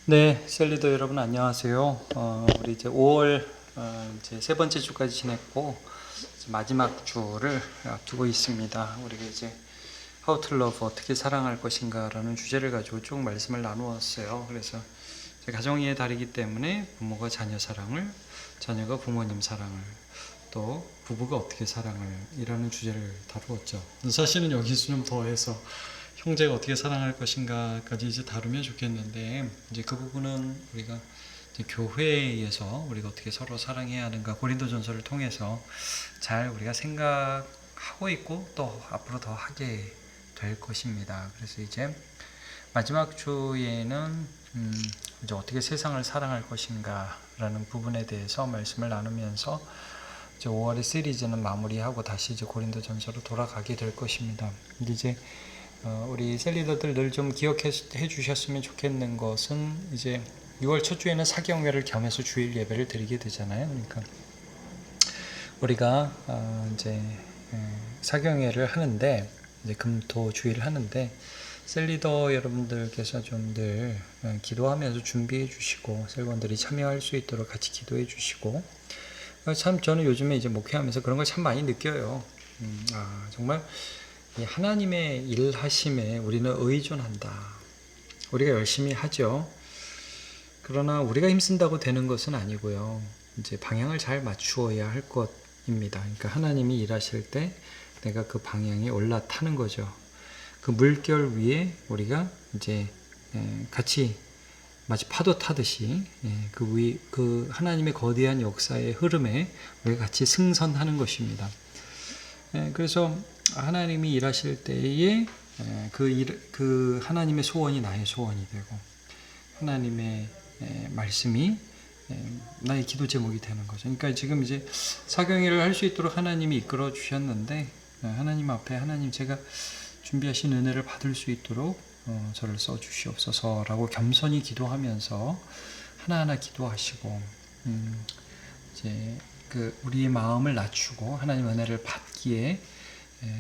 네, 셀리더 여러분 안녕하세요. 우리 이제 5월 이제 세 번째 주까지 지냈고 이제 마지막 주를 앞두고 있습니다. 우리가 이제 How to Love 어떻게 사랑할 것인가라는 주제를 가지고 쭉 말씀을 나누었어요. 그래서 가정의 달이기 때문에 부모가 자녀 사랑을, 자녀가 부모님 사랑을, 또 부부가 어떻게 사랑을 이라는 주제를 다루었죠. 사실은 여기서 좀 더해서 형제가 어떻게 사랑할 것인가까지 이제 다루면 좋겠는데, 이제 그 부분은 우리가 이제 교회에서 우리가 어떻게 서로 사랑해야 하는가 고린도전서를 통해서 잘 우리가 생각하고 있고 또 앞으로 더 하게 될 것입니다. 그래서 이제 마지막 주에는 이제 어떻게 세상을 사랑할 것인가라는 부분에 대해서 말씀을 나누면서 이제 5월의 시리즈는 마무리하고 다시 이제 고린도전서로 돌아가게 될 것입니다. 이제 우리 셀리더들 늘 좀 기억해 주셨으면 좋겠는 것은 이제 6월 첫 주에는 사경회를 겸해서 주일 예배를 드리게 되잖아요. 그러니까 우리가 이제 사경회를 하는데 이제 금토 주일 하는데 셀리더 여러분들께서 좀 늘 기도하면서 준비해 주시고 셀원들이 참여할 수 있도록 같이 기도해 주시고 참 저는 요즘에 이제 목회하면서 그런 걸 참 많이 느껴요. 정말 하나님의 일하심에 우리는 의존한다. 우리가 열심히 하죠. 그러나 우리가 힘쓴다고 되는 것은 아니고요. 이제 방향을 잘 맞추어야 할 것입니다. 그러니까 하나님이 일하실 때 내가 그 방향에 올라타는 거죠. 그 물결 위에 우리가 이제 같이 마치 파도 타듯이 그 하나님의 거대한 역사의 흐름에 우리가 같이 승선하는 것입니다. 그래서 하나님이 일하실 때에 그 하나님의 소원이 나의 소원이 되고 하나님의 말씀이 나의 기도 제목이 되는 거죠. 그러니까 지금 이제 사경회를 할 수 있도록 하나님이 이끌어 주셨는데 하나님 앞에 하나님 제가 준비하신 은혜를 받을 수 있도록 저를 써 주시옵소서라고 겸손히 기도하면서 하나하나 기도하시고 이제 우리의 마음을 낮추고 하나님 은혜를 받기에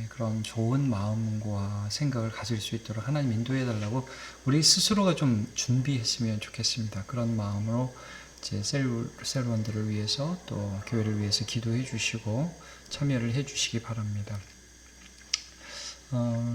그런 좋은 마음과 생각을 가질 수 있도록 하나님 인도해 달라고 우리 스스로가 좀 준비했으면 좋겠습니다. 그런 마음으로 이제 셀원들을 위해서 또 교회를 위해서 기도해 주시고 참여를 해 주시기 바랍니다.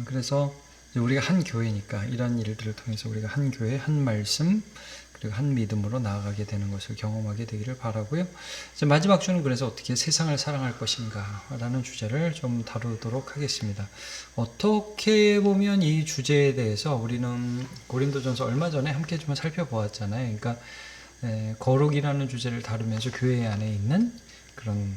그래서 우리가 한 교회니까 이런 일들을 통해서 우리가 한 교회, 한 말씀, 그리고 한 믿음으로 나아가게 되는 것을 경험하게 되기를 바라고요. 이제 마지막 주는 그래서 어떻게 세상을 사랑할 것인가 라는 주제를 좀 다루도록 하겠습니다. 어떻게 보면 이 주제에 대해서 우리는 고린도전서 얼마 전에 함께 좀 살펴보았잖아요. 그러니까 거룩이라는 주제를 다루면서 교회 안에 있는 그런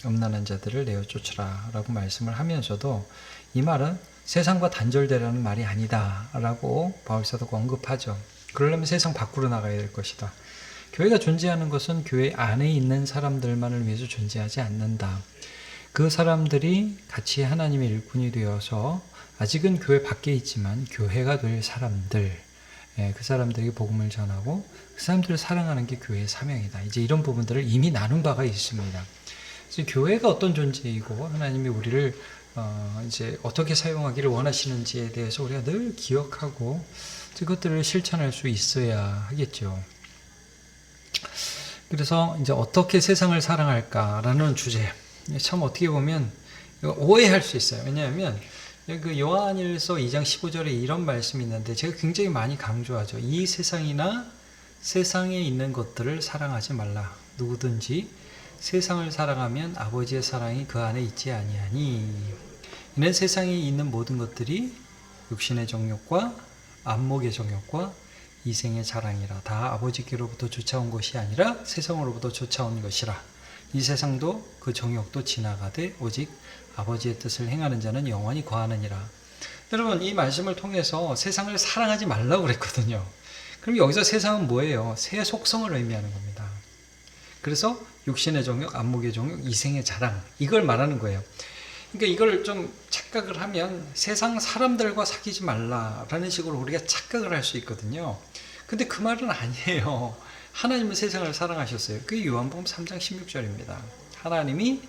음란한 자들을 내어 쫓으라 라고 말씀을 하면서도 이 말은 세상과 단절되라는 말이 아니다 라고 바울사도가 언급하죠. 그러려면 세상 밖으로 나가야 될 것이다. 교회가 존재하는 것은 교회 안에 있는 사람들만을 위해서 존재하지 않는다. 그 사람들이 같이 하나님의 일꾼이 되어서 아직은 교회 밖에 있지만 교회가 될 사람들, 그 사람들에게 복음을 전하고 그 사람들을 사랑하는 게 교회의 사명이다. 이제 이런 부분들을 이미 나눈 바가 있습니다. 그래서 교회가 어떤 존재이고 하나님이 우리를 이제 어떻게 사용하기를 원하시는지에 대해서 우리가 늘 기억하고 그것들을 실천할 수 있어야 하겠죠. 그래서 이제 어떻게 세상을 사랑할까라는 주제, 참 어떻게 보면 오해할 수 있어요. 왜냐하면 그 요한일서 2장 15절에 이런 말씀이 있는데 제가 굉장히 많이 강조하죠. 이 세상이나 세상에 있는 것들을 사랑하지 말라. 누구든지 세상을 사랑하면 아버지의 사랑이 그 안에 있지 아니하니 이는 세상에 있는 모든 것들이 육신의 정욕과 안목의 정욕과 이생의 자랑이라. 다 아버지께로부터 쫓아온 것이 아니라 세상으로부터 쫓아온 것이라. 이 세상도 그 정욕도 지나가되 오직 아버지의 뜻을 행하는 자는 영원히 거하느니라. 여러분, 이 말씀을 통해서 세상을 사랑하지 말라고 그랬거든요. 그럼 여기서 세상은 뭐예요? 새 속성을 의미하는 겁니다. 그래서 육신의 정욕, 안목의 정욕, 이생의 자랑, 이걸 말하는 거예요. 그러니까 이걸 좀 착각을 하면 세상 사람들과 사귀지 말라라는 식으로 우리가 착각을 할 수 있거든요. 근데 그 말은 아니에요. 하나님은 세상을 사랑하셨어요. 그게 요한복음 3장 16절입니다. 하나님이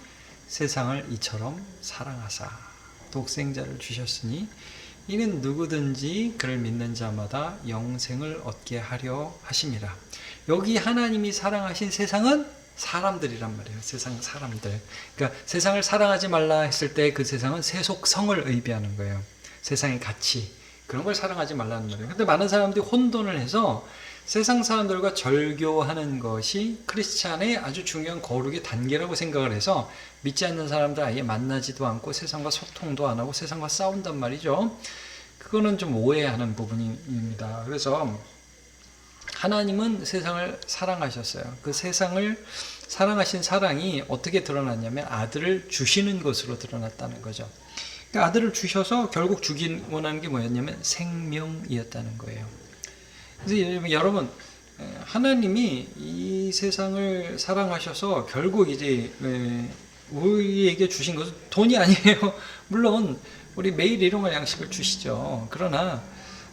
세상을 이처럼 사랑하사 독생자를 주셨으니 이는 누구든지 그를 믿는 자마다 영생을 얻게 하려 하심이라. 여기 하나님이 사랑하신 세상은 사람들이란 말이에요. 세상 사람들. 그러니까 세상을 사랑하지 말라 했을 때 그 세상은 세속성을 의미하는 거예요. 세상의 가치, 그런 걸 사랑하지 말라는 말이에요. 근데 많은 사람들이 혼돈을 해서 세상 사람들과 절교하는 것이 크리스찬의 아주 중요한 거룩의 단계라고 생각을 해서 믿지 않는 사람들 아예 만나지도 않고 세상과 소통도 안 하고 세상과 싸운단 말이죠. 그거는 좀 오해하는 부분입니다. 그래서 하나님은 세상을 사랑하셨어요. 그 세상을 사랑하신 사랑이 어떻게 드러났냐면 아들을 주시는 것으로 드러났다는 거죠. 그러니까 아들을 주셔서 결국 주긴 원하는 게 뭐였냐면 생명이었다는 거예요. 그래서 여러분, 하나님이 이 세상을 사랑하셔서 결국 이제 우리에게 주신 것은 돈이 아니에요. 물론 우리 매일 일용할 양식을 주시죠. 그러나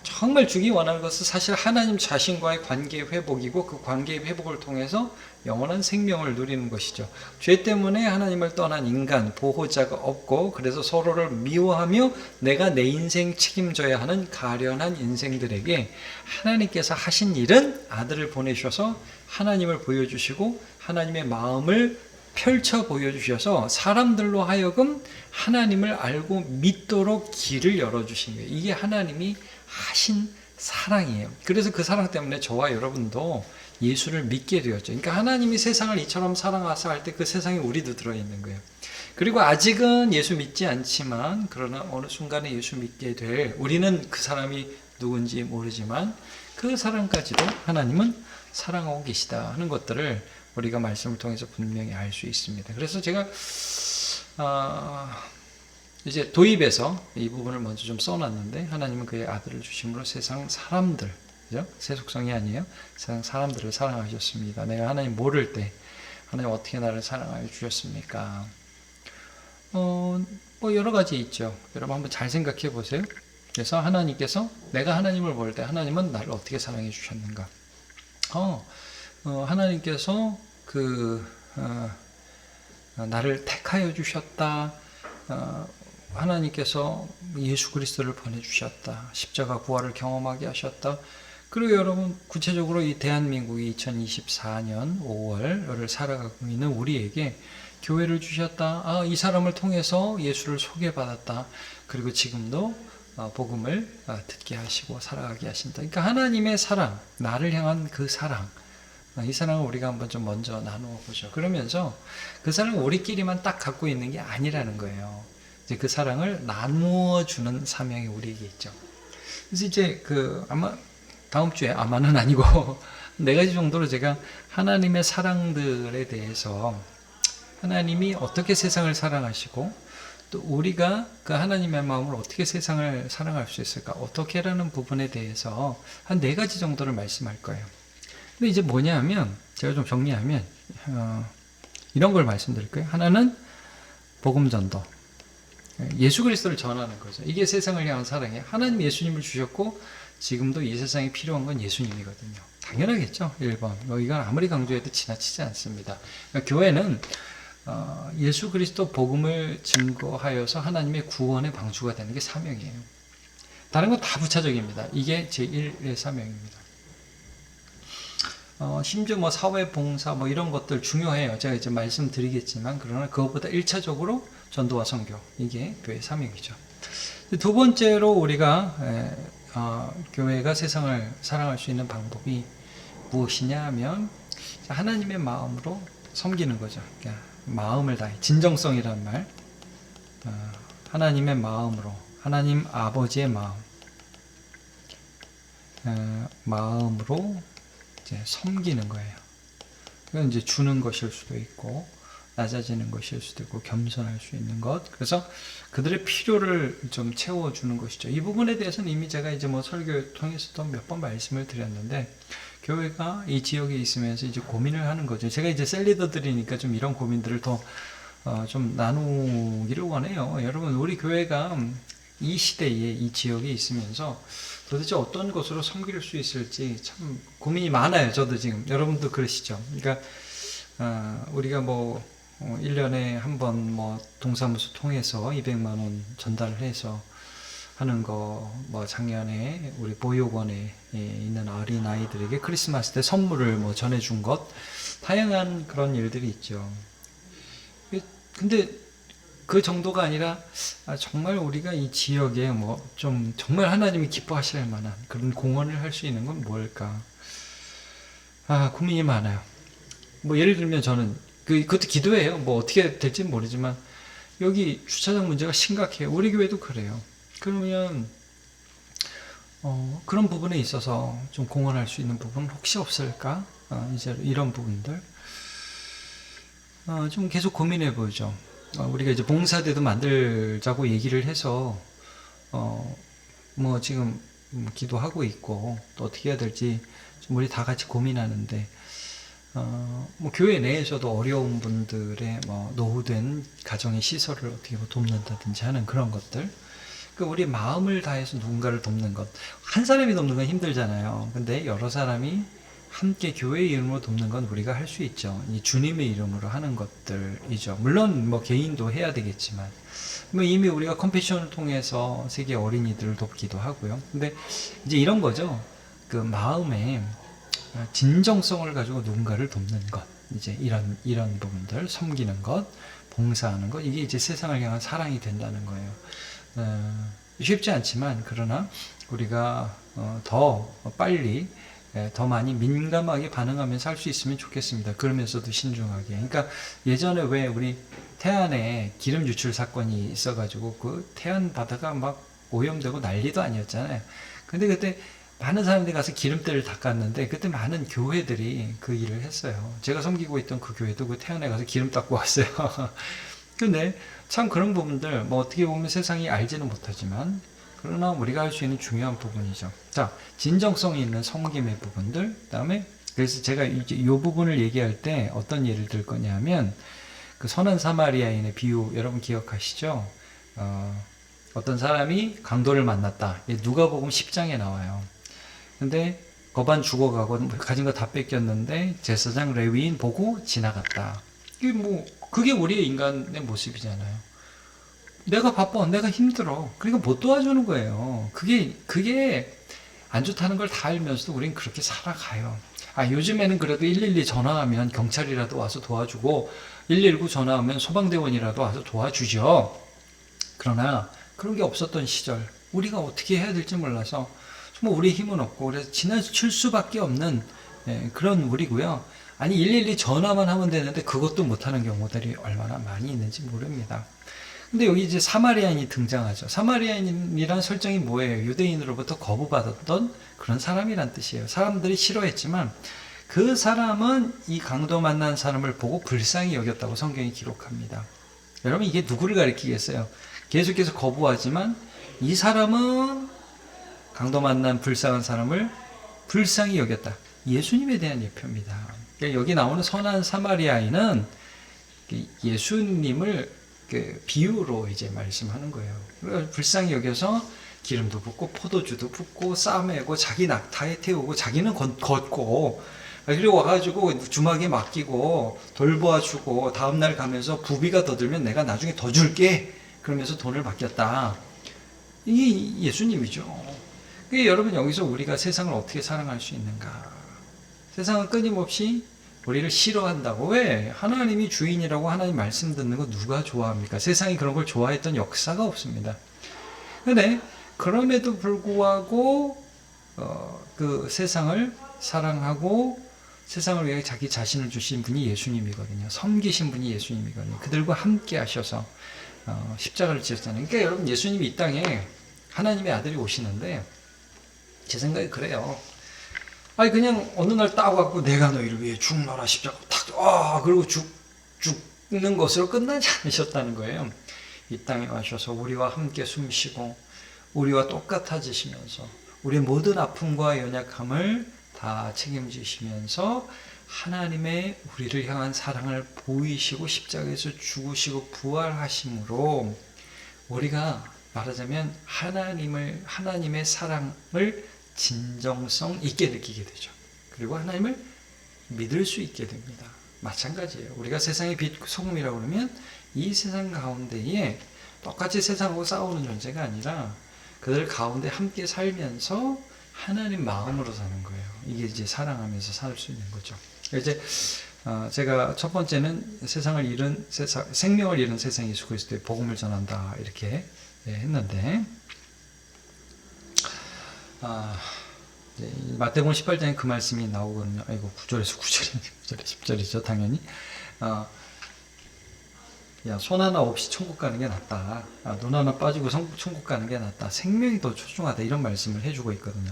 정말 주기 원하는 것은 사실 하나님 자신과의 관계 회복이고 그 관계 회복을 통해서 영원한 생명을 누리는 것이죠. 죄 때문에 하나님을 떠난 인간, 보호자가 없고 그래서 서로를 미워하며 내가 내 인생 책임져야 하는 가련한 인생들에게 하나님께서 하신 일은 아들을 보내셔서 하나님을 보여주시고 하나님의 마음을 펼쳐 보여주셔서 사람들로 하여금 하나님을 알고 믿도록 길을 열어주신 거예요. 이게 하나님이 하신 사랑이에요. 그래서 그 사랑 때문에 저와 여러분도 예수를 믿게 되었죠. 그러니까 하나님이 세상을 이처럼 사랑하사 할 때 그 세상에 우리도 들어있는 거예요. 그리고 아직은 예수 믿지 않지만 그러나 어느 순간에 예수 믿게 될, 우리는 그 사람이 누군지 모르지만 그 사람까지도 하나님은 사랑하고 계시다 하는 것들을 우리가 말씀을 통해서 분명히 알 수 있습니다. 그래서 제가 이제 도입에서 이 부분을 먼저 좀 써놨는데, 하나님은 그의 아들을 주심으로 세상 사람들, 그죠? 세속성이 아니에요. 세상 사람들을 사랑하셨습니다. 내가 하나님 모를 때 하나님 어떻게 나를 사랑하여 주셨습니까? 뭐 여러 가지 있죠. 여러분 한번 잘 생각해 보세요. 그래서 하나님께서, 내가 하나님을 모를 때 하나님은 나를 어떻게 사랑해 주셨는가? 하나님께서 나를 택하여 주셨다. 하나님께서 예수 그리스도를 보내주셨다. 십자가 부활을 경험하게 하셨다. 그리고 여러분 구체적으로 이 대한민국이 2024년 5월을 살아가고 있는 우리에게 교회를 주셨다. 이 사람을 통해서 예수를 소개받았다. 그리고 지금도 복음을 듣게 하시고 살아가게 하신다. 그러니까 하나님의 사랑, 나를 향한 그 사랑, 이 사랑을 우리가 한번 좀 먼저 나누어 보죠. 그러면서 그 사랑은 우리끼리만 딱 갖고 있는 게 아니라는 거예요. 이제 그 사랑을 나누어 주는 사명이 우리에게 있죠. 그래서 이제 아마 다음 주에, 아마는 아니고 4가지 정도로 제가 하나님의 사랑들에 대해서, 하나님이 어떻게 세상을 사랑하시고 또 우리가 그 하나님의 마음을 어떻게 세상을 사랑할 수 있을까, 어떻게라는 부분에 대해서 한 4가지 정도를 말씀할 거예요. 근데 이제 뭐냐면, 제가 좀 정리하면 이런 걸 말씀드릴 거예요. 하나는 복음 전도, 예수 그리스도를 전하는 거죠. 이게 세상을 향한 사랑이에요. 하나님 예수님을 주셨고 지금도 이 세상에 필요한 건 예수님이거든요. 당연하겠죠. 1번. 이건 아무리 강조해도 지나치지 않습니다. 그러니까 교회는 예수 그리스도 복음을 증거하여서 하나님의 구원의 방주가 되는 게 사명이에요. 다른 건 다 부차적입니다. 이게 제1의 사명입니다. 심지어 뭐 사회봉사 뭐 이런 것들 중요해요. 제가 이제 말씀드리겠지만, 그러나 그것보다 1차적으로 전도와 선교, 이게 교회의 사명이죠. 2번째로 우리가 교회가 세상을 사랑할 수 있는 방법이 무엇이냐 하면 하나님의 마음으로 섬기는 거죠. 그러니까 마음을 다해, 진정성이란 말, 하나님의 마음으로, 하나님 아버지의 마음으로 이제 섬기는 거예요. 그건 이제 주는 것일 수도 있고 낮아지는 것일 수도 있고 겸손할 수 있는 것. 그래서 그들의 필요를 좀 채워주는 것이죠. 이 부분에 대해서는 이미 제가 이제 뭐 설교 통해서도 몇 번 말씀을 드렸는데, 교회가 이 지역에 있으면서 이제 고민을 하는 거죠. 제가 이제 셀리더들이니까 좀 이런 고민들을 더 좀 나누기를 원해요. 여러분, 우리 교회가 이 시대에 이 지역에 있으면서 도대체 어떤 것으로 섬길 수 있을지 참 고민이 많아요. 저도 지금. 여러분도 그러시죠. 그러니까 우리가 뭐 1년에 한 번 뭐 동사무소 통해서 200만 원 전달을 해서 하는 거, 뭐 작년에 우리 보육원에 있는 어린 아이들에게 크리스마스 때 선물을 뭐 전해준 것, 다양한 그런 일들이 있죠. 근데 그 정도가 아니라 정말 우리가 이 지역에 뭐 좀 정말 하나님이 기뻐하실 만한 그런 공헌을 할 수 있는 건 뭘까? 고민이 많아요. 뭐 예를 들면 저는 그것도 기도해요. 뭐 어떻게 될지는 모르지만 여기 주차장 문제가 심각해요. 우리 교회도 그래요. 그러면 그런 부분에 있어서 좀 공헌할 수 있는 부분 혹시 없을까? 이제 이런 부분들 좀 계속 고민해 보죠. 우리가 이제 봉사대도 만들자고 얘기를 해서 뭐 지금 기도하고 있고 또 어떻게 해야 될지 좀 우리 다 같이 고민하는데 뭐 교회 내에서도 어려운 분들의 뭐 노후된 가정의 시설을 어떻게 뭐 돕는다든지 하는 그런 것들, 그 우리 마음을 다해서 누군가를 돕는 것, 한 사람이 돕는 건 힘들잖아요. 근데 여러 사람이 함께 교회의 이름으로 돕는 건 우리가 할 수 있죠. 이 주님의 이름으로 하는 것들이죠. 물론 뭐 개인도 해야 되겠지만 뭐 이미 우리가 컴패션을 통해서 세계 어린이들을 돕기도 하고요. 근데 이제 이런 거죠. 그 마음에 진정성을 가지고 누군가를 돕는 것, 이제 이런 부분들, 섬기는 것, 봉사하는 것, 이게 이제 세상을 향한 사랑이 된다는 거예요. 쉽지 않지만 그러나 우리가 더 빨리 더 많이 민감하게 반응하면서 할 수 있으면 좋겠습니다. 그러면서도 신중하게. 그러니까 예전에 왜 우리 태안에 기름 유출 사건이 있어가지고 그 태안 바다가 막 오염되고 난리도 아니었잖아요. 근데 그때 많은 사람들이 가서 기름때를 닦았는데 그때 많은 교회들이 그 일을 했어요. 제가 섬기고 있던 그 교회도 그 태안에 가서 기름 닦고 왔어요. 근데 참 그런 부분들 뭐 어떻게 보면 세상이 알지는 못하지만 그러나 우리가 할 수 있는 중요한 부분이죠. 자, 진정성이 있는 섬김의 부분들, 그다음에 그래서 제가 이제 이 부분을 얘기할 때 어떤 예를 들 거냐면 그 선한 사마리아인의 비유 여러분 기억하시죠? 어떤 사람이 강도를 만났다. 누가복음 10장에 나와요. 근데 거반 죽어가고 가진 거 다 뺏겼는데 제사장 레위인 보고 지나갔다. 그게 우리의 인간의 모습이잖아요. 내가 바빠, 내가 힘들어. 그러니까 못 도와주는 거예요. 그게 안 좋다는 걸 다 알면서도 우린 그렇게 살아가요. 요즘에는 그래도 112 전화하면 경찰이라도 와서 도와주고 119 전화하면 소방대원이라도 와서 도와주죠. 그러나 그런 게 없었던 시절, 우리가 어떻게 해야 될지 몰라서 정말 우리 힘은 없고 그래서 지나칠 수밖에 없는 그런 우리고요. 아니 112 전화만 하면 되는데 그것도 못하는 경우들이 얼마나 많이 있는지 모릅니다. 근데 여기 이제 사마리아인이 등장하죠. 사마리아인이란 설정이 뭐예요? 유대인으로부터 거부받았던 그런 사람이란 뜻이에요. 사람들이 싫어했지만 그 사람은 이 강도 만난 사람을 보고 불쌍히 여겼다고 성경이 기록합니다. 여러분 이게 누구를 가리키겠어요? 계속해서 거부하지만 이 사람은 강도 만난 불쌍한 사람을 불쌍히 여겼다. 예수님에 대한 예표입니다. 여기 나오는 선한 사마리아인은 예수님을 비유로 이제 말씀하는 거예요. 불쌍히 여겨서 기름도 붓고 포도주도 붓고 싸매고 자기 낙타에 태우고 자기는 걷고 그리고 와가지고 주막에 맡기고 돌보아주고 다음날 가면서 부비가 더 들면 내가 나중에 더 줄게 그러면서 돈을 맡겼다. 이게 예수님이죠. 여러분 여기서 우리가 세상을 어떻게 사랑할 수 있는가? 세상은 끊임없이 우리를 싫어한다고. 왜? 하나님이 주인이라고 하나님 말씀 듣는 거 누가 좋아합니까? 세상이 그런 걸 좋아했던 역사가 없습니다. 근데 그럼에도 불구하고 그 세상을 사랑하고 세상을 위해 자기 자신을 주신 분이 예수님이거든요. 섬기신 분이 예수님이거든요. 그들과 함께 하셔서 십자가를 지었잖아요. 그러니까 여러분 예수님이 이 땅에 하나님의 아들이 오시는데 제 생각에 그래요. 그냥 어느 날 따갖고 내가 너희를 위해 죽노라 십자가 탁, 그리고 죽는 것으로 끝나지 않으셨다는 거예요. 이 땅에 와셔서 우리와 함께 숨쉬고 우리와 똑같아지시면서 우리의 모든 아픔과 연약함을 다 책임지시면서 하나님의 우리를 향한 사랑을 보이시고 십자가에서 죽으시고 부활하심으로 우리가 말하자면 하나님의 사랑을 진정성 있게 느끼게 되죠. 그리고 하나님을 믿을 수 있게 됩니다. 마찬가지예요. 우리가 세상의 빛, 소금이라고 그러면 이 세상 가운데에 똑같이 세상하고 싸우는 존재가 아니라 그들 가운데 함께 살면서 하나님 마음으로 사는 거예요. 이게 이제 사랑하면서 살 수 있는 거죠. 이제 제가 첫 번째는 세상을 잃은 생명을 잃은 세상 예수 그리스도의 복음을 전한다 이렇게 했는데 마태복음 18장에 그 말씀이 나오거든요. 아이고 9절에서 9절에 10절이죠 당연히. 야, 손 하나 없이 천국 가는 게 낫다. 눈 하나 빠지고 천국 가는 게 낫다. 생명이 더 소중하다. 이런 말씀을 해주고 있거든요.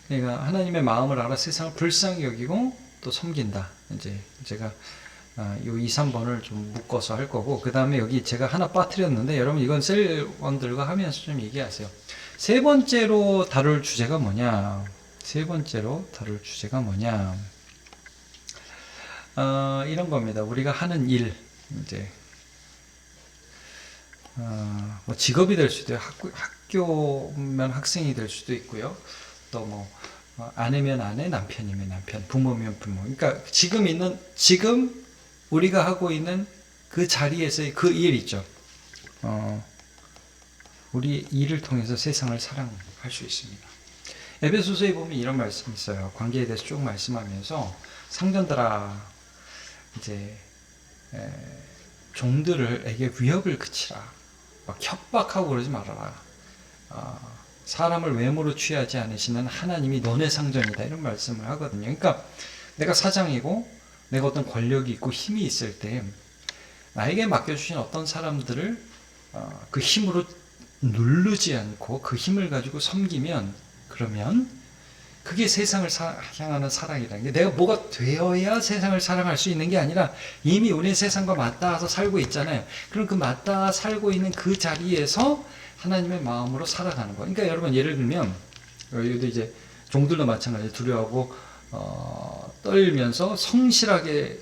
그러니까 하나님의 마음을 알아 세상을 불쌍히 여기고 또 섬긴다. 이제 제가 요 2, 3번을 좀 묶어서 할 거고, 그 다음에 여기 제가 하나 빠뜨렸는데, 여러분 이건 셀원들과 하면서 좀 얘기하세요. 세 번째로 다룰 주제가 뭐냐? 이런 겁니다. 우리가 하는 일, 이제 뭐 직업이 될 수도 있고 학교면 학생이 될 수도 있고요. 또 뭐 아내면 아내, 남편이면 남편, 부모면 부모. 그러니까 지금 우리가 하고 있는 그 자리에서의 그 일 있죠. 우리 일을 통해서 세상을 사랑할 수 있습니다. 에베소서에 보면 이런 말씀이 있어요. 관계에 대해서 쭉 말씀하면서 상전들아 이제 종들에게 위협을 그치라. 막 협박하고 그러지 말아라. 사람을 외모로 취하지 않으시는 하나님이 너네 상전이다. 이런 말씀을 하거든요. 그러니까 내가 사장이고 내가 어떤 권력이 있고 힘이 있을 때 나에게 맡겨주신 어떤 사람들을 그 힘으로 누르지 않고 그 힘을 가지고 섬기면 그러면 그게 세상을 향하는 사랑이라는 게 내가 뭐가 되어야 세상을 사랑할 수 있는 게 아니라 이미 우리 세상과 맞닿아서 살고 있잖아요. 그럼 그 맞닿아 살고 있는 그 자리에서 하나님의 마음으로 살아가는 거예요. 그러니까 여러분 예를 들면 여기도 이제 종들도 마찬가지로 두려워하고 떨면서 성실하게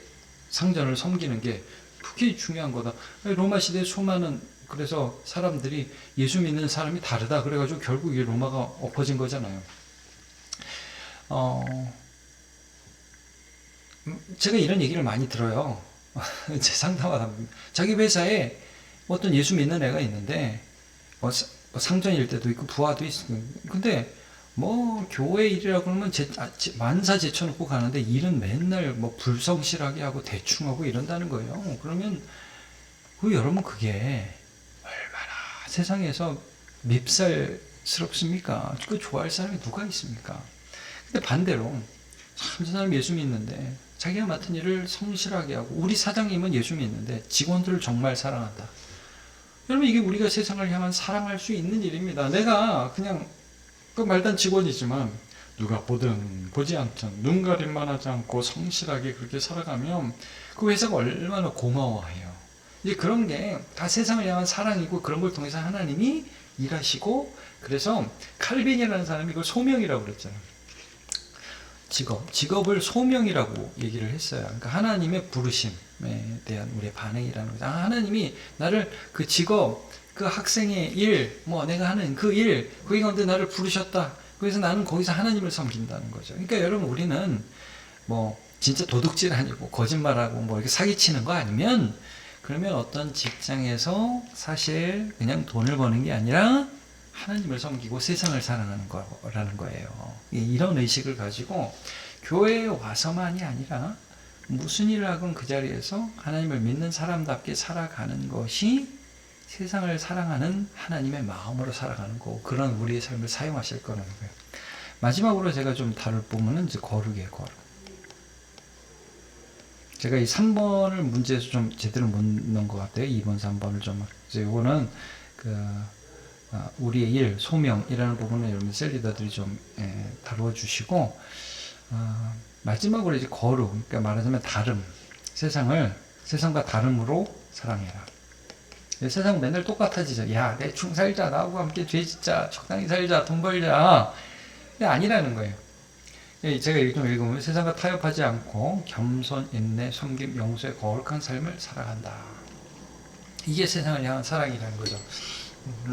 상전을 섬기는 게 그게 중요한 거다. 로마 시대 수많은 그래서 사람들이 예수 믿는 사람이 다르다. 그래가지고 결국 이 로마가 엎어진 거잖아요. 제가 이런 얘기를 많이 들어요. 제 상담하다 보면 자기 회사에 어떤 예수 믿는 애가 있는데 상전일 때도 있고 부하도 있고 근데 뭐 교회 일이라고 그러면 만사 제쳐놓고 가는데 일은 맨날 뭐 불성실하게 하고 대충 하고 이런다는 거예요. 그러면 여러분 그게 얼마나 세상에서 밉살스럽습니까? 그 좋아할 사람이 누가 있습니까? 근데 반대로 참 저 사람 예수 믿는데 자기가 맡은 일을 성실하게 하고 우리 사장님은 예수 믿는데 직원들을 정말 사랑한다. 여러분 이게 우리가 세상을 향한 사랑할 수 있는 일입니다. 내가 그냥 그 말단 직원이지만 누가 보든 보지 않든 눈가림만 하지 않고 성실하게 그렇게 살아가면 그 회사가 얼마나 고마워해요. 이제 그런 게 다 세상을 향한 사랑이고 그런 걸 통해서 하나님이 일하시고 그래서 칼빈이라는 사람이 이걸 소명이라고 그랬잖아요. 직업을 소명이라고 얘기를 했어요. 그러니까 하나님의 부르심에 대한 우리의 반응이라는 거죠. 하나님이 나를 그 직업, 그 학생의 일, 뭐 내가 하는 그 일, 거기 가운데 나를 부르셨다. 그래서 나는 거기서 하나님을 섬긴다는 거죠. 그러니까 여러분 우리는 뭐 진짜 도둑질 아니고 거짓말하고 뭐 이렇게 사기치는 거 아니면 그러면 어떤 직장에서 사실 그냥 돈을 버는 게 아니라 하나님을 섬기고 세상을 사랑하는 거라는 거예요. 이런 의식을 가지고 교회에 와서만이 아니라 무슨 일을 하건 그 자리에서 하나님을 믿는 사람답게 살아가는 것이 세상을 사랑하는 하나님의 마음으로 살아가는 거고 그런 우리의 삶을 사용하실 거라는 거예요. 마지막으로 제가 좀 다룰 부분은 이제 거룩이에요. 거룩. 제가 이 3번을 문제에서 좀 제대로 못 넣은 것 같아요. 2번, 3번을 좀. 이거는 우리의 일, 소명이라는 부분을 여러분 셀리더들이 좀 다루어주시고 마지막으로 이제 거룩, 그러니까 말하자면 다름, 세상과 다름으로 사랑해라. 세상 맨날 똑같아지죠. 야, 대충 살자, 나하고 함께 죄 짓자, 적당히 살자, 돈 벌자. 아니라는 거예요. 제가 좀 읽으면 세상과 타협하지 않고 겸손, 인내, 섬김, 용서의 거룩한 삶을 살아간다. 이게 세상을 향한 사랑이라는 거죠.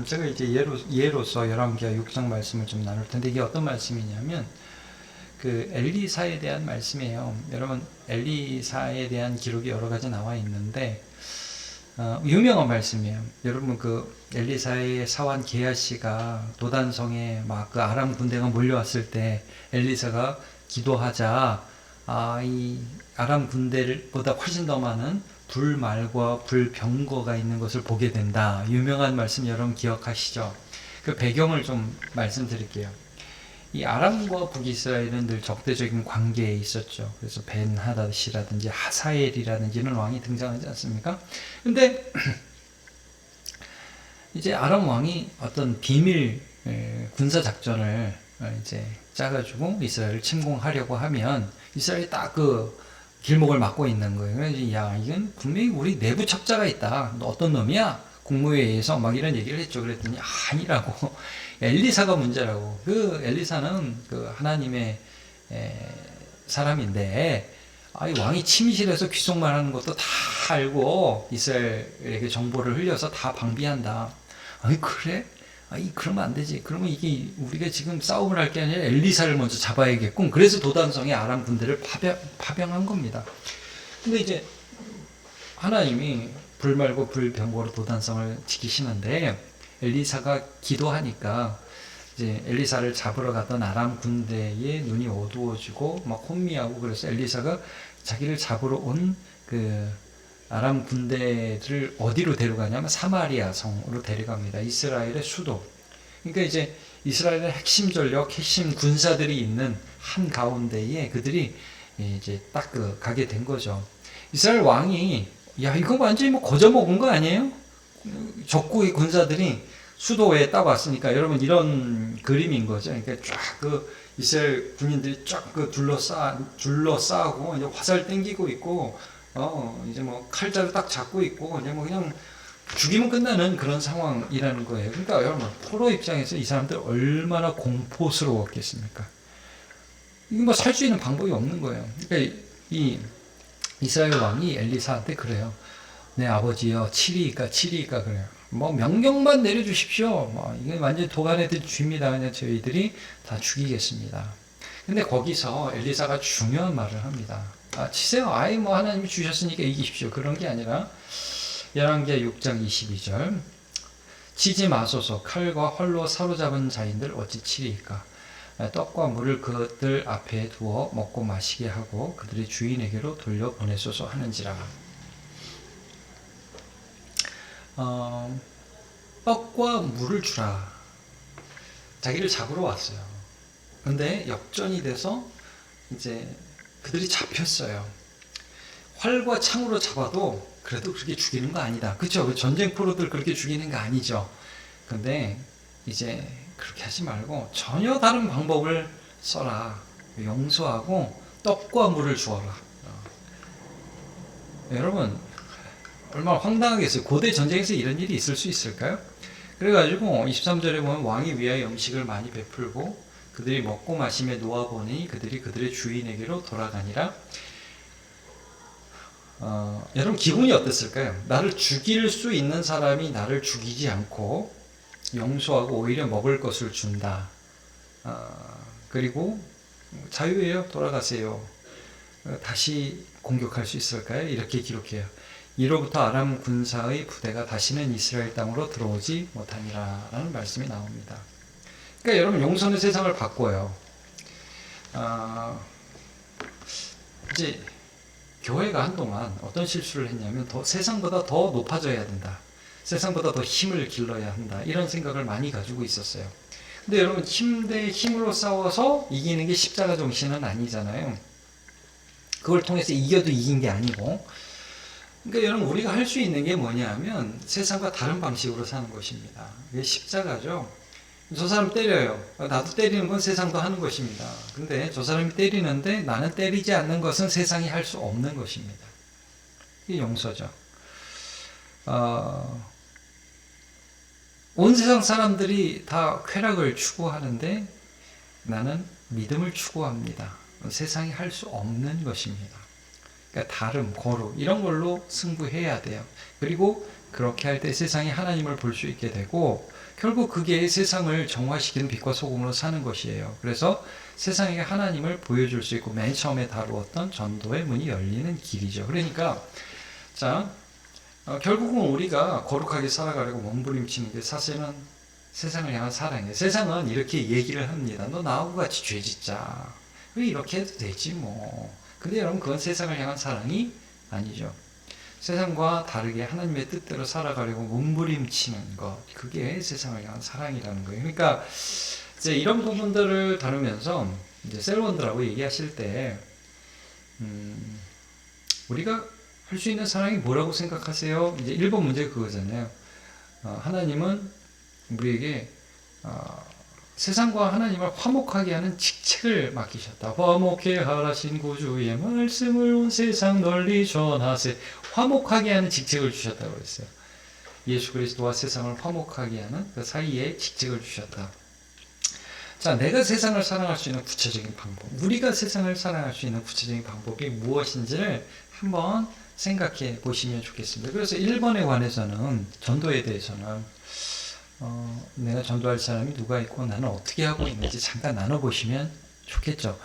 제가 이제 예로서 열왕기하 6장 말씀을 좀 나눌 텐데 이게 어떤 말씀이냐면 그 엘리사에 대한 말씀이에요. 여러분 엘리사에 대한 기록이 여러 가지 나와 있는데 유명한 말씀이에요. 여러분 그 엘리사의 사환 게하시가 도단성에 막 그 아람 군대가 몰려왔을 때 엘리사가 기도하자 이 아람 군대보다 훨씬 더 많은 불말과 불병거가 있는 것을 보게 된다. 유명한 말씀 여러분 기억하시죠? 그 배경을 좀 말씀드릴게요. 이 아람과 북이스라엘은 늘 적대적인 관계에 있었죠. 그래서 벤하닷이라든지 하사엘이라든지 이런 왕이 등장하지 않습니까? 근데 이제 아람 왕이 어떤 비밀 군사 작전을 이제 짜가지고 이스라엘을 침공하려고 하면 이스라엘이 딱 그 길목을 막고 있는 거예요. 그래서 야 이건 분명히 우리 내부 첩자가 있다. 너 어떤 놈이야? 국무회의에서 막 이런 얘기를 했죠. 그랬더니 아니라고. 엘리사가 문제라고. 그 엘리사는 그 하나님의 사람인데 이 왕이 침실에서 귓속말 하는 것도 다 알고 이스라엘에게 정보를 흘려서 다 방비한다. 아니 그래? 그러면 안 되지. 그러면 이게 우리가 지금 싸움을 할 게 아니라 엘리사를 먼저 잡아야겠군. 그래서 도단성에 아람 군대를 파병한 겁니다. 근데 이제 하나님이 불 말고 불병거로 도단성을 지키시는데 엘리사가 기도하니까 이제 엘리사를 잡으러 갔던 아람 군대의 눈이 어두워지고 막 혼미하고 그래서 엘리사가 자기를 잡으러 온 그 아람 군대를 어디로 데려가냐면 사마리아 성으로 데려갑니다. 이스라엘의 수도. 그러니까 이제 이스라엘의 핵심 전력, 핵심 군사들이 있는 한 가운데에 그들이 이제 딱 가게 된 거죠. 이스라엘 왕이 야 이거 완전히 뭐 거저 먹은 거 아니에요? 적국의 군사들이 수도에 딱 왔으니까 여러분 이런 그림인 거죠. 그러니까 쫙 그 이스라엘 군인들이 쫙 그 둘러싸고 이제 화살 땡기고 있고 이제 뭐 칼자루 딱 잡고 있고 이제 뭐 그냥 죽이면 끝나는 그런 상황이라는 거예요. 그러니까 여러분 포로 입장에서 이 사람들 얼마나 공포스러웠겠습니까? 이거 뭐 살 수 있는 방법이 없는 거예요. 그러니까 이 이스라엘 왕이 엘리사한테 그래요. 내 아버지여 치리이까 그래요. 뭐 명령만 내려주십시오. 뭐 이게 완전 도가니들 줍니다. 그냥 저희들이 다 죽이겠습니다. 근데 거기서 엘리사가 중요한 말을 합니다. 치세요. 뭐 하나님이 주셨으니까 이기십시오. 그런 게 아니라 열왕기하 6장 22절 치지 마소서 칼과 활로 사로잡은 자인들 어찌 치리이까 떡과 물을 그들 앞에 두어 먹고 마시게 하고 그들의 주인에게로 돌려보내소서 하는지라. 떡과 물을 주라. 자기를 잡으러 왔어요. 근데 역전이 돼서 이제 그들이 잡혔어요. 활과 창으로 잡아도 그래도 그렇게 죽이는 거 아니다. 그쵸? 전쟁 프로들 그렇게 죽이는 거 아니죠. 근데 이제 그렇게 하지 말고 전혀 다른 방법을 써라. 용서하고 떡과 물을 주어라. 여러분 얼마나 황당하겠어요. 고대 전쟁에서 이런 일이 있을 수 있을까요? 그래가지고 23절에 보면 왕이 위하여 음식을 많이 베풀고 그들이 먹고 마시며 놓아보니 그들이 그들의 주인에게로 돌아가니라. 여러분 기분이 어땠을까요? 나를 죽일 수 있는 사람이 나를 죽이지 않고 용서하고 오히려 먹을 것을 준다. 그리고 자유예요. 돌아가세요. 다시 공격할 수 있을까요? 이렇게 기록해요. 이로부터 아람 군사의 부대가 다시는 이스라엘 땅으로 들어오지 못하니라 라는 말씀이 나옵니다. 그러니까 여러분 용서는 세상을 바꿔요. 이제 교회가 한동안 어떤 실수를 했냐면 세상보다 더 높아져야 된다. 세상보다 더 힘을 길러야 한다. 이런 생각을 많이 가지고 있었어요. 근데 여러분 힘 대 힘으로 싸워서 이기는 게 십자가 정신은 아니잖아요. 그걸 통해서 이겨도 이긴 게 아니고. 그러니까 여러분 우리가 할 수 있는 게 뭐냐면 세상과 다른 방식으로 사는 것입니다. 이게 십자가죠. 저 사람 때려요. 나도 때리는 건 세상도 하는 것입니다. 근데 저 사람이 때리는데 나는 때리지 않는 것은 세상이 할 수 없는 것입니다. 이게 용서죠. 온 세상 사람들이 다 쾌락을 추구하는데 나는 믿음을 추구합니다. 세상이 할 수 없는 것입니다. 그러니까 다름, 거룩 이런 걸로 승부해야 돼요. 그리고 그렇게 할 때 세상이 하나님을 볼 수 있게 되고 결국 그게 세상을 정화시키는 빛과 소금으로 사는 것이에요. 그래서 세상에게 하나님을 보여줄 수 있고 맨 처음에 다루었던 전도의 문이 열리는 길이죠. 그러니까 자 결국은 우리가 거룩하게 살아가려고 몸부림치는 게 사실은 세상을 향한 사랑이에요. 세상은 이렇게 얘기를 합니다. 너 나하고 같이 죄 짓자. 왜 이렇게 해도 되지 뭐. 근데 여러분 그건 세상을 향한 사랑이 아니죠. 세상과 다르게 하나님의 뜻대로 살아가려고 몸부림치는 것, 그게 세상을 향한 사랑이라는 거예요. 그러니까 이제 이런 부분들을 다루면서 이제 셀원들하고 얘기하실 때 우리가 할 수 있는 사랑이 뭐라고 생각하세요? 이제 1번 문제 그거잖아요. 하나님은 우리에게 세상과 하나님을 화목하게 하는 직책을 맡기셨다. 화목해 하라신 구주의 말씀을 온 세상 널리 전하세. 화목하게 하는 직책을 주셨다고 그랬어요. 예수 그리스도와 세상을 화목하게 하는 그 사이에 직책을 주셨다. 자, 내가 세상을 사랑할 수 있는 구체적인 방법, 우리가 세상을 사랑할 수 있는 구체적인 방법이 무엇인지를 한번 생각해 보시면 좋겠습니다. 그래서 1번에 관해서는, 전도에 대해서는 내가 전도할 사람이 누가 있고 나는 어떻게 하고 있는지 잠깐 나눠보시면 좋겠죠.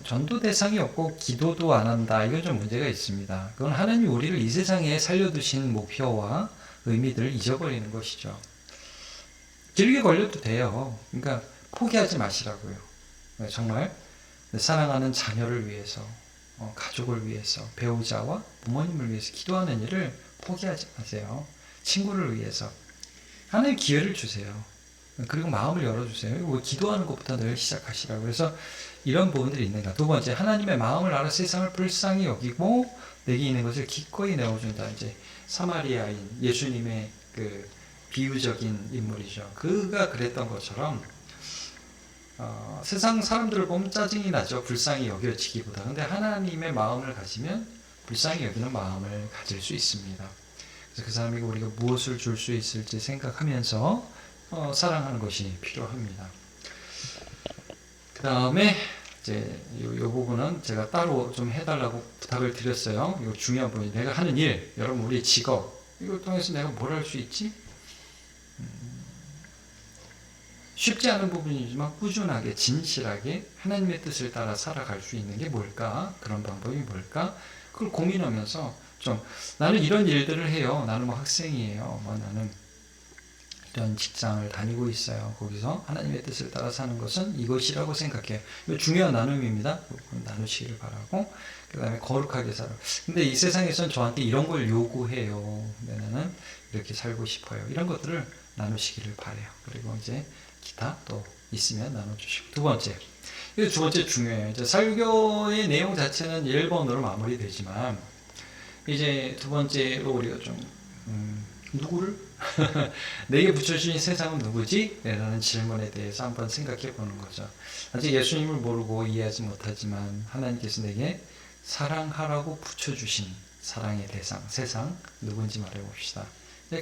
전도 대상이 없고 기도도 안 한다, 이건 좀 문제가 있습니다. 그건 하나님이 우리를 이 세상에 살려두신 목표와 의미들을 잊어버리는 것이죠. 길게 걸려도 돼요. 그러니까 포기하지 마시라고요. 정말 사랑하는 자녀를 위해서, 가족을 위해서, 배우자와 부모님을 위해서 기도하는 일을 포기하지 마세요. 친구를 위해서 하나님 기회를 주세요. 그리고 마음을 열어주세요. 기도하는 것부터 늘 시작하시라고. 그래서 이런 부분들이 있는가. 두 번째, 하나님의 마음을 알아 세상을 불쌍히 여기고 내게 있는 것을 기꺼이 내어준다. 이제 사마리아인 예수님의 그 비유적인 인물이죠. 그가 그랬던 것처럼 세상 사람들을 보면 짜증이 나죠. 불쌍히 여겨지기보다. 근데 하나님의 마음을 가지면 불쌍히 여기는 마음을 가질 수 있습니다. 그래서 그 사람에게 우리가 무엇을 줄 수 있을지 생각하면서 사랑하는 것이 필요합니다. 그 다음에 이제 요 부분은 제가 따로 좀 해달라고 부탁을 드렸어요. 이거 중요한 부분이, 내가 하는 일, 여러분 우리의 직업, 이걸 통해서 내가 뭘 할 수 있지? 쉽지 않은 부분이지만 꾸준하게 진실하게 하나님의 뜻을 따라 살아갈 수 있는 게 뭘까? 그런 방법이 뭘까? 그걸 고민하면서 좀, 나는 이런 일들을 해요. 나는 뭐 학생이에요. 나는 이런 직장을 다니고 있어요. 거기서 하나님의 뜻을 따라 사는 것은 이것이라고 생각해요. 이거 중요한 나눔입니다. 나누시기를 바라고. 그 다음에 거룩하게 살아. 근데 이 세상에서는 저한테 이런 걸 요구해요. 나는 이렇게 살고 싶어요. 이런 것들을 나누시기를 바래요. 그리고 이제 기타 또 있으면 나눠주시고. 두 번째, 두 번째 중요해요. 이제 설교의 내용 자체는 1번으로 마무리되지만 이제 두 번째로 우리가 좀 누구를 내게 붙여주신 세상은 누구지? 라는 질문에 대해서 한번 생각해 보는 거죠. 아직 예수님을 모르고 이해하지 못하지만 하나님께서 내게 사랑하라고 붙여주신 사랑의 대상, 세상 누군지 말해봅시다.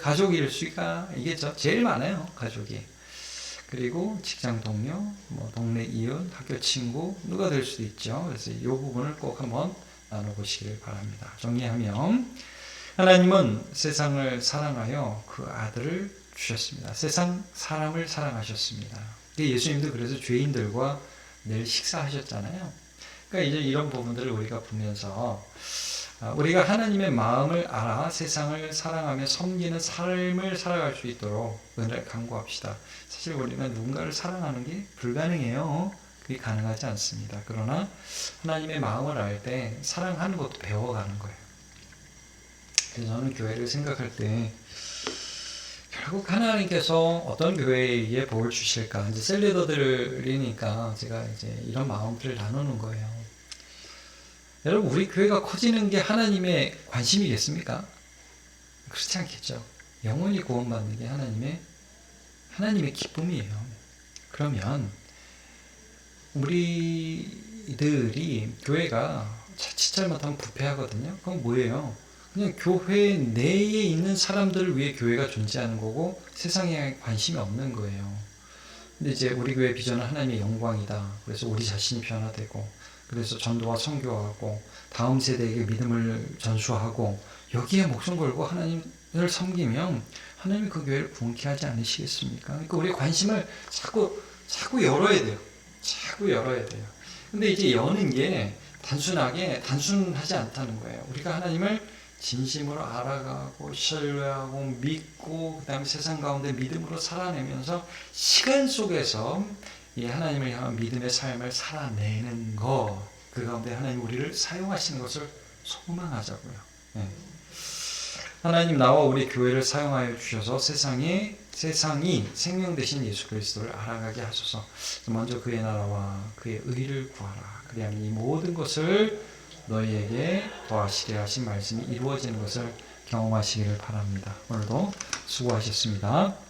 가족일 수가 이게죠. 제일 많아요, 가족이. 그리고 직장 동료, 뭐 동네 이웃, 학교 친구, 누가 될 수도 있죠. 그래서 이 부분을 꼭 한번 나눠보시길 바랍니다. 정리하면, 하나님은 세상을 사랑하여 그 아들을 주셨습니다. 세상 사람을 사랑하셨습니다. 예수님도 그래서 죄인들과 늘 식사하셨잖아요. 그러니까 이제 이런 부분들을 우리가 보면서 우리가 하나님의 마음을 알아 세상을 사랑하며 섬기는 삶을 살아갈 수 있도록 은혜를 간구합시다. 사실 우리는 누군가를 사랑하는 게 불가능해요. 그게 가능하지 않습니다. 그러나 하나님의 마음을 알 때 사랑하는 것도 배워가는 거예요. 그래서 저는 교회를 생각할 때 결국 하나님께서 어떤 교회에 복을 주실까, 이제 셀리더들이니까 제가 이제 이런 마음들을 나누는 거예요. 여러분, 우리 교회가 커지는 게 하나님의 관심이겠습니까? 그렇지 않겠죠. 영원히 구원받는 게 하나님의 기쁨이에요. 그러면 우리들이, 교회가 자칫 잘못하면 부패하거든요. 그건 뭐예요? 그냥 교회 내에 있는 사람들을 위해 교회가 존재하는 거고 세상에 관심이 없는 거예요. 근데 이제 우리 교회 비전은 하나님의 영광이다. 그래서 우리 자신이 변화되고, 그래서 전도와 선교하고 다음 세대에게 믿음을 전수하고 여기에 목숨 걸고 하나님을 섬기면 하나님이 그 교회를 부흥케 하지 않으시겠습니까? 그러니까 우리 관심을 자꾸 열어야 돼요. 자꾸 열어야 돼요. 근데 이제 여는 게 단순하지 않다는 거예요. 우리가 하나님을 진심으로 알아가고 신뢰하고 믿고 그 다음에 세상 가운데 믿음으로 살아내면서 시간 속에서 이 하나님을 향한 믿음의 삶을 살아내는 거, 그 가운데 하나님 우리를 사용하시는 것을 소망하자고요. 네. 하나님 나와 우리 교회를 사용하여 주셔서 세상이 생명 되신 예수 그리스도를 알아가게 하소서. 먼저 그의 나라와 그의 의를 구하라. 그리하면 이 모든 것을 너희에게 더하시게 하신 말씀이 이루어지는 것을 경험하시기를 바랍니다. 오늘도 수고하셨습니다.